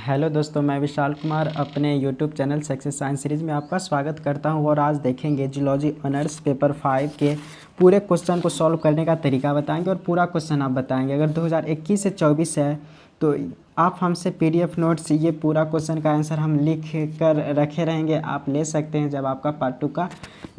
Hello दोस्तों, मैं विशाल कुमार अपने YouTube channel success science series में आपका स्वागत करता हूं। और आज देखेंगे जूलॉजी ऑनर्स पेपर 5 के पूरे क्वेश्चन को सॉल्व करने का तरीका बताएंगे और पूरा क्वेश्चन आप बताएंगे। अगर 2021 से 24 है तो आप हमसे पीडीएफ नोट्स ये पूरा क्वेश्चन का आंसर हम लिख कर रखे रहेंगे, आप ले सकते हैं। जब आपका पार्ट 2 का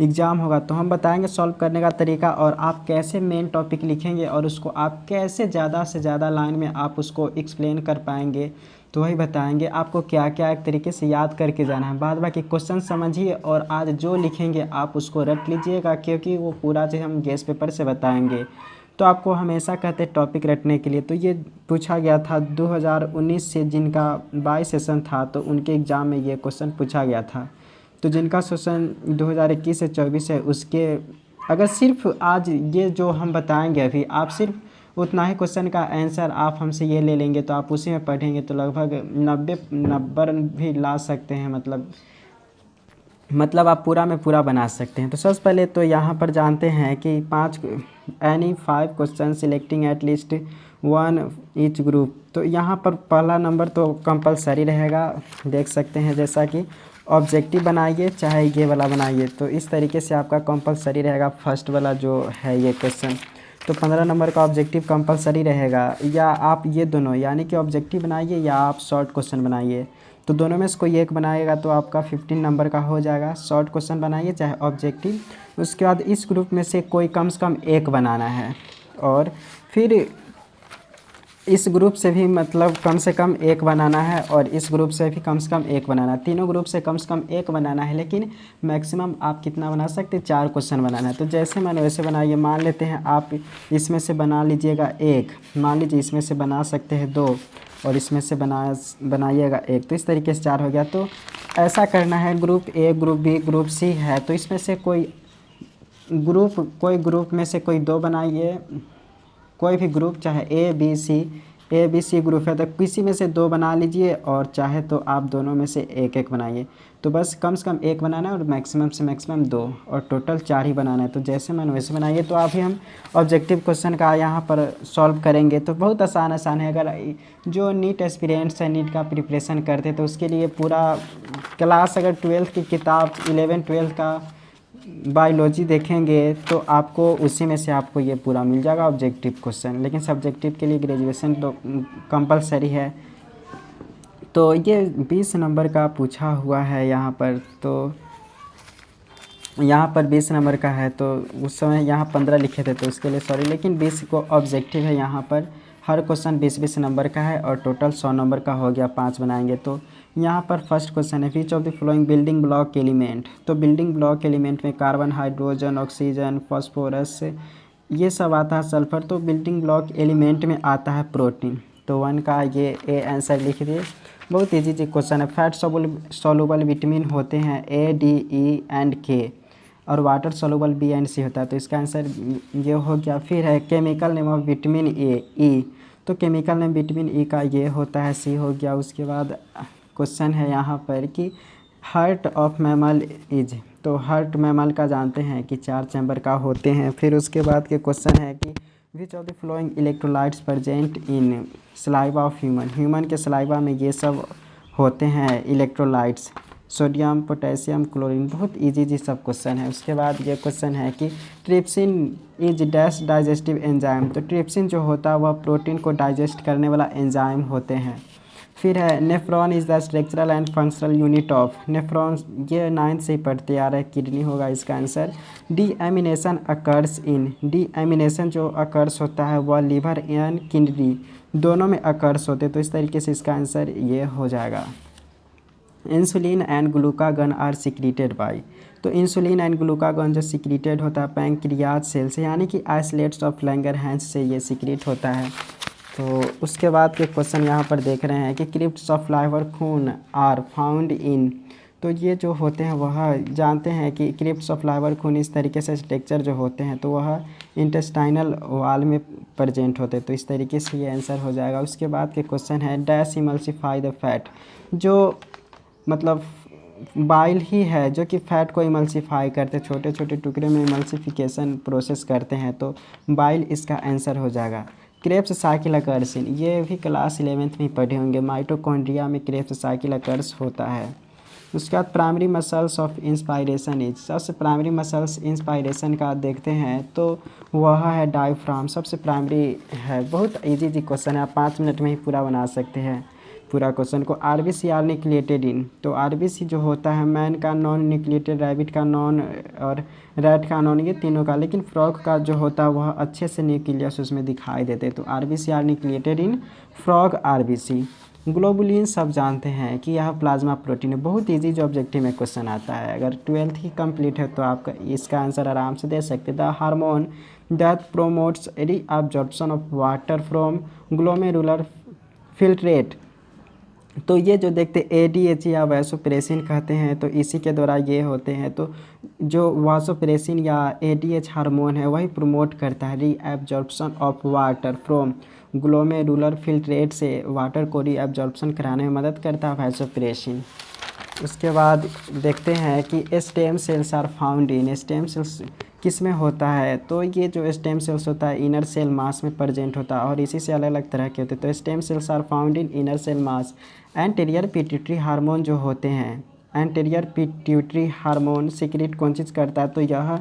एग्ज़ाम होगा तो हम बताएंगे सॉल्व करने का तरीका और आप कैसे मेन टॉपिक लिखेंगे और उसको आप कैसे ज़्यादा से ज़्यादा लाइन में आप उसको एक्सप्लेन कर पाएंगे, तो वही बताएंगे। आपको क्या क्या एक तरीके से याद करके जाना है, बाद बाकी क्वेश्चन समझिए और आज जो लिखेंगे आप उसको रट लीजिएगा, क्योंकि वो पूरा जो हम गेस पेपर से बताएंगे। तो आपको हमेशा कहते हैं टॉपिक रटने के लिए। तो ये पूछा गया था 2019 से, जिनका 22 सेशन था तो उनके एग्ज़ाम में ये क्वेश्चन पूछा गया था। तो जिनका सेशन 2021 से 24 है उसके अगर सिर्फ आज ये जो हम बताएंगे अभी, आप सिर्फ उतना ही क्वेश्चन का आंसर आप हमसे ये ले लेंगे तो आप उसी में पढ़ेंगे तो लगभग 90 भी ला सकते हैं। मतलब आप पूरा में पूरा बना सकते हैं। तो सबसे पहले तो यहाँ पर जानते हैं कि any 5 question selecting at least 1 each group. तो यहाँ पर पहला नंबर तो कंपलसरी रहेगा, देख सकते हैं, जैसा कि ऑब्जेक्टिव बनाइए चाहे ये वाला बनाइए, तो इस तरीके से आपका कंपलसरी रहेगा फर्स्ट वाला जो है ये क्वेश्चन। तो 15 नंबर का ऑब्जेक्टिव कंपलसरी रहेगा, या आप ये दोनों यानी कि ऑब्जेक्टिव बनाइए या आप शॉर्ट क्वेश्चन बनाइए। तो दोनों में से कोई एक बनाएगा तो आपका 15 नंबर का हो जाएगा। शॉर्ट क्वेश्चन बनाइए चाहे ऑब्जेक्टिव। उसके बाद इस ग्रुप में से कोई कम से कम एक बनाना है, और फिर इस ग्रुप से भी मतलब कम से कम एक बनाना है, और इस ग्रुप से भी कम से कम एक बनाना है। तीनों ग्रुप से कम एक बनाना है, लेकिन मैक्सिमम आप कितना बना सकते हैं, 4 क्वेश्चन बनाना है। तो जैसे मैंने वैसे बनाइए। मान लेते हैं आप इसमें से बना लीजिएगा एक, मान लीजिए इसमें से बना सकते हैं 2, और इसमें से बनाइएगा एक, तो इस तरीके से 4 हो गया। तो ऐसा करना है, group A, group B, group C है तो इसमें से कोई ग्रुप में से कोई 2 बनाइए। कोई भी ग्रुप चाहे ए बी सी ग्रुप है तो किसी में से 2 बना लीजिए, और चाहे तो आप दोनों में से एक एक बनाइए। तो बस कम से कम एक बनाना है और मैक्सिमम से मैक्सिमम 2, और टोटल 4 ही बनाना है। तो जैसे मैंने वैसे बनाइए। तो अभी हम ऑब्जेक्टिव क्वेश्चन का यहाँ पर सॉल्व करेंगे। तो बहुत आसान है। अगर जो नीट एस्पिरेंट्स है, नीट का प्रिपरेशन करते तो उसके लिए पूरा क्लास, अगर 12th की किताब 11-12 का बायोलॉजी देखेंगे तो आपको उसी में से आपको ये पूरा मिल जाएगा ऑब्जेक्टिव क्वेश्चन। लेकिन सब्जेक्टिव के लिए ग्रेजुएशन तो कंपलसरी है। तो ये 20 नंबर का पूछा हुआ है यहाँ पर। तो यहाँ पर 20 नंबर का है, तो उस समय यहाँ 15 लिखे थे तो उसके लिए सॉरी, लेकिन 20 को ऑब्जेक्टिव है। यहाँ पर हर क्वेश्चन 20-20 नंबर का है और टोटल 100 नंबर का हो गया, 5 बनाएंगे। तो यहाँ पर फर्स्ट क्वेश्चन है, which of the following building block element. तो बिल्डिंग ब्लॉक एलिमेंट में कार्बन, हाइड्रोजन, ऑक्सीजन, फॉस्फोरस ये सब आता है, सल्फर। तो बिल्डिंग ब्लॉक एलिमेंट में आता है प्रोटीन। तो 1 का ये ए आंसर लिख दिए। बहुत ईजी क्वेश्चन है। फैट सॉल्युबल विटामिन होते हैं ए, डी, ई एंड के, और वाटर सॉल्युबल बी एंड सी होता है। तो इसका आंसर ये हो गया। फिर है chemical name of vitamin A, E. तो केमिकल नेम विटामिन ई का ये होता है, सी हो गया। उसके बाद क्वेश्चन है यहाँ पर कि हार्ट ऑफ मैमल इज। तो हार्ट मैमल का जानते हैं कि 4 चैम्बर का होते हैं। फिर उसके बाद के क्वेश्चन है कि which of the following electrolytes present in saliva of human के सलाइवा में ये सब होते हैं इलेक्ट्रोलाइट्स, सोडियम, पोटेशियम, क्लोरीन। बहुत इजी सब क्वेश्चन है। उसके बाद ये क्वेश्चन है कि trypsin is dash digestive enzyme. तो ट्रिप्सिन जो होता है वह प्रोटीन को डाइजेस्ट करने वाला एंजाइम होते हैं। फिर है nephron is the structural and functional unit of. Nephron ये 9th से ही पढ़ते आ रहे हैं, किडनी होगा इसका answer. Deamination occurs in. Deamination जो अकर्स होता है वह लीवर एंड किडनी दोनों में अकर्स होते, तो इस तरीके से इसका आंसर ये हो जाएगा। Insulin and glucagon are secreted by. तो इंसुलिन एंड ग्लूकागन जो सिक्रीटेड होता है पैंक्रियाज सेल से, यानी कि आइसलेट्स ऑफ लैंगरहैंस से ये सिक्रीट होता है। तो उसके बाद के क्वेश्चन यहाँ पर देख रहे हैं कि क्रिप्ट्स ऑफ लाइवर खून आर फाउंड इन। तो ये जो होते हैं वह जानते हैं कि क्रिप्ट्स ऑफ लाइवर खून इस तरीके से स्ट्रक्चर जो होते हैं तो वह इंटेस्टाइनल वाल में प्रेजेंट होते हैं। तो इस तरीके से ये आंसर हो जाएगा। उसके बाद के क्वेश्चन है डैश इमल्सीफाई द फैट। जो मतलब बाइल ही है जो कि फैट को इमल्सीफाई करते, छोटे छोटे टुकड़े में इमल्सिफिकेशन प्रोसेस करते हैं। तो बाइल इसका आंसर हो जाएगा। क्रेब्स साइकिल अकर्स इन, ये भी क्लास 11th में पढ़े होंगे। माइटोकॉन्ड्रिया में क्रेब्स साइकिल अकर्स होता है। उसके बाद primary muscles of inspiration is, सबसे प्राइमरी मसल्स इंस्पायरेशन का देखते हैं तो वह है डायफ्राम, सबसे प्राइमरी है। बहुत इजी क्वेश्चन है, आप 5 मिनट में ही पूरा बना सकते हैं पूरा क्वेश्चन को। आरबीसी आर न्यूक्लिएटेड इन, तो आरबीसी जो होता है मैन का नॉन न्यूक्लिएटेड, रैबिट का नॉन और रैट का नॉन, ये तीनों का, लेकिन फ्रॉग का जो होता है वह अच्छे से न्यूक्लियस उसमें दिखाई देते। तो RBC are nucleated in frog RBC. Globulin सब जानते हैं कि यह प्लाज्मा प्रोटीन है। बहुत इजी जो ऑब्जेक्टिव में क्वेश्चन आता है, अगर 12th ही कंप्लीट है तो आपका इसका आंसर आराम से दे सकते। The hormone that promotes reabsorption of water from glomerular filtrate, तो ये जो देखते एडीएच या वैसोप्रेसिन कहते हैं, तो इसी के द्वारा ये होते हैं। तो जो वासोप्रेसिन या एडीएच हार्मोन है वही प्रमोट करता है reabsorption of water from glomerular filtrate, से वाटर को रीअब्जॉर्प्शन कराने में मदद करता है वैसोप्रेसिन। उसके बाद देखते हैं कि stem cells are found in, stem cells किस में होता है, तो ये जो स्टेम सेल्स होता है इनर सेल मास में प्रेजेंट होता है और इसी से अलग अलग तरह के होते हैं। तो stem cells are found in inner cell mass. Anterior pituitary hormone जो होते हैं, एंटीरियर पिट्यूटरी हार्मोन सिक्रेट कौन चीज़ करता है, तो यह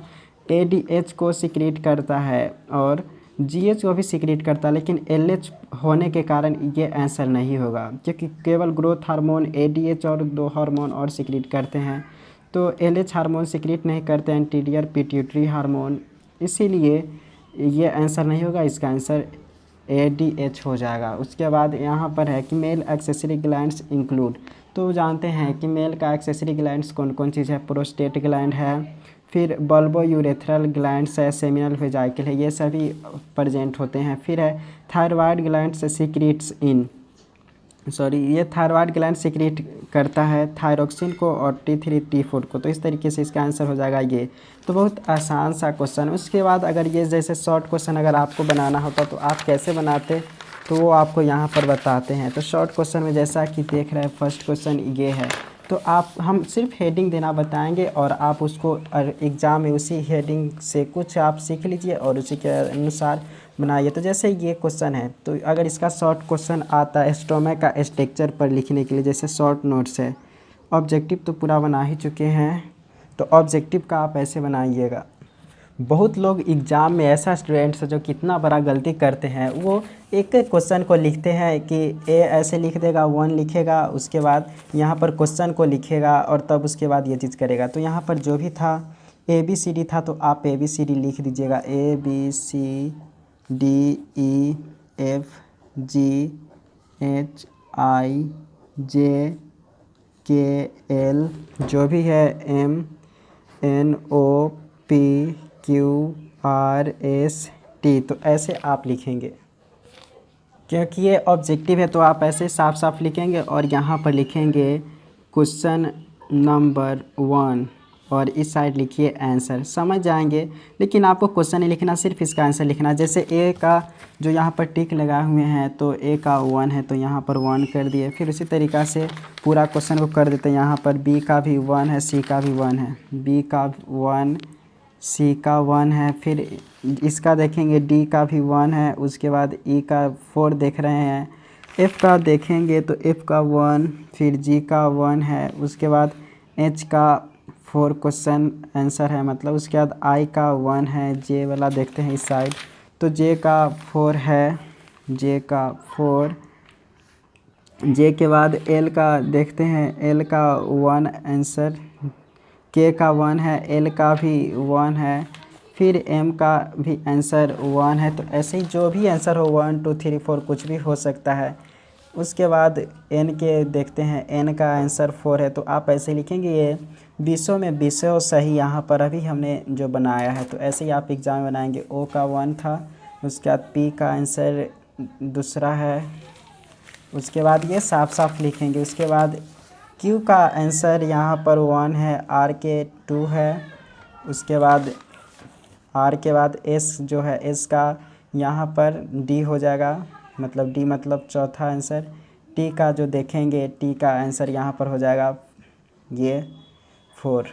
एडीएच को सिक्रेट करता है और जीएच को भी सिक्रेट करता है, लेकिन एलएच होने के कारण ये आंसर नहीं होगा, क्योंकि केवल ग्रोथ हार्मोन एडीएच और 2 हार्मोन और सिक्रेट करते हैं, तो एलएच हार्मोन सिक्रेट नहीं करते एंटीरियर पिट्यूटरी हार्मोन, इसीलिए ये आंसर नहीं होगा। इसका आंसर एडीएच हो जाएगा। उसके बाद यहाँ पर है कि मेल एक्सेसरी ग्लैंड्स इंक्लूड, तो जानते हैं कि मेल का एक्सेसरी ग्लैंड्स कौन कौन चीज़ है, प्रोस्टेट ग्लैंड है, फिर बल्बो यूरेथ्रल ग्लैंड्स है, सेमिनल वेजाइकल है, ये सभी प्रेजेंट होते हैं। फिर है थायरॉयड ग्लैंड्स सीक्रेट्स इन, ये थायरॉयड ग्लैंड सीक्रेट करता है थायरोक्सिन को और T3 T4 को, तो इस तरीके से इसका आंसर हो जाएगा ये। तो बहुत आसान सा क्वेश्चन। उसके बाद अगर ये जैसे शॉर्ट क्वेश्चन अगर आपको बनाना होता तो आप कैसे बनाते, तो वो आपको यहाँ पर बताते हैं। तो शॉर्ट क्वेश्चन में जैसा कि देख रहे हैं फर्स्ट क्वेश्चन ये है, तो हम सिर्फ हेडिंग देना बताएंगे और आप उसको एग्ज़ाम में उसी हेडिंग से कुछ आप सीख लीजिए और उसी के अनुसार बनाइए। तो जैसे ये क्वेश्चन है, तो अगर इसका शॉर्ट क्वेश्चन आता है स्टोमक का स्ट्रक्चर पर लिखने के लिए, जैसे शॉर्ट नोट्स है, ऑब्जेक्टिव तो पूरा बना ही चुके हैं, तो ऑब्जेक्टिव का आप ऐसे बनाइएगा। बहुत लोग एग्ज़ाम में ऐसा स्टूडेंट्स जो कितना बड़ा गलती करते हैं, वो एक क्वेश्चन को लिखते हैं कि ए ऐसे लिख देगा, 1 लिखेगा, उसके बाद यहाँ पर क्वेश्चन को लिखेगा और तब उसके बाद ये चीज़ करेगा। तो यहाँ पर जो भी था ABCD था, तो आप ABCD लिख दीजिएगा, ABCDEFGHIJKL, जो भी है MNOPQRST, तो ऐसे आप लिखेंगे, क्योंकि ये ऑब्जेक्टिव है तो आप ऐसे साफ साफ लिखेंगे और यहाँ पर लिखेंगे क्वेश्चन नंबर 1 और इस साइड लिखिए आंसर, समझ जाएंगे। लेकिन आपको क्वेश्चन नहीं लिखना, सिर्फ इसका आंसर लिखना। जैसे ए का जो यहाँ पर टिक लगाए हुए हैं, तो ए का 1 है तो यहाँ पर 1 कर दिए। फिर उसी तरीक़ा से पूरा क्वेश्चन को कर देते हैं। यहाँ पर बी का भी 1 है, सी का भी 1 है, बी का 1, सी का 1 है, फिर इसका देखेंगे डी का भी 1 है, उसके बाद ई का 4 देख रहे हैं, एफ़ का देखेंगे तो एफ़ का 1, फिर जी का 1 है, उसके बाद एच का 4 क्वेश्चन आंसर है मतलब, उसके बाद आई का 1 है, जे वाला देखते हैं इस साइड, तो जे का 4 है, जे का 4, जे के बाद एल का देखते हैं, एल का 1 आंसर, के का 1 है, एल का भी 1 है, फिर एम का भी आंसर 1 है। तो ऐसे ही जो भी आंसर हो 1 2 3 4 कुछ भी हो सकता है। उसके बाद एन के देखते हैं, एन का आंसर 4 है, तो आप ऐसे लिखेंगे ये 20 में 20 सही यहाँ पर अभी हमने जो बनाया है, तो ऐसे ही आप एग्ज़ाम में बनाएंगे। ओ का 1 था, उसके बाद पी का आंसर दूसरा है, उसके बाद ये साफ साफ लिखेंगे। उसके बाद क्यू का आंसर यहाँ पर 1 है, आर के 2 है, उसके बाद आर के बाद एस जो है, एस का यहाँ पर डी हो जाएगा, मतलब डी मतलब चौथा आंसर। टी का जो देखेंगे, टी का आंसर यहाँ पर हो जाएगा ये 4,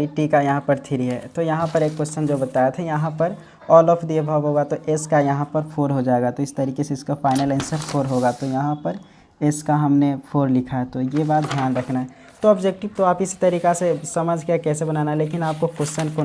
टी का यहाँ पर 3 है। तो यहाँ पर एक क्वेश्चन जो बताया था, यहाँ पर ऑल ऑफ दी अबव होगा तो एस का यहाँ पर 4 हो जाएगा। तो इस तरीके से इसका फाइनल आंसर 4 होगा। तो यहाँ पर एस का हमने 4 लिखा है, तो ये बात ध्यान रखना है। तो ऑब्जेक्टिव तो आप इसी तरीक़ा से समझ गया कैसे बनाना है, लेकिन आपको क्वेश्चन को